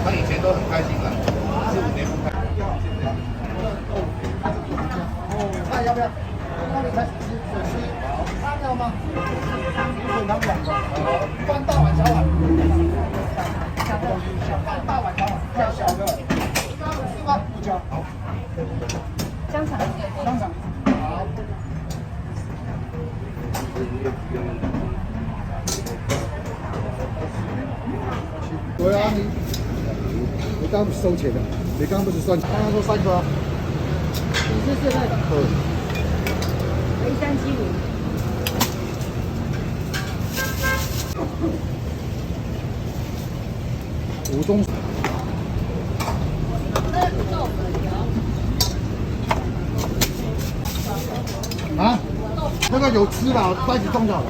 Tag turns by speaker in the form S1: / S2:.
S1: 他以前都很开心的，4、5年不开。
S2: 那要不要？那你才只吃汤要吗？滚汤2个，饭大碗小碗，小饭大碗小碗，要小的，是吗？不加。好。
S3: 香肠。
S2: 香肠。好。对啊，你刚刚不是收钱的，你刚刚不是算？刚刚说3个啊。
S3: 54份。1375。
S2: 5中。啊？那个有吃的，袋子装就好了。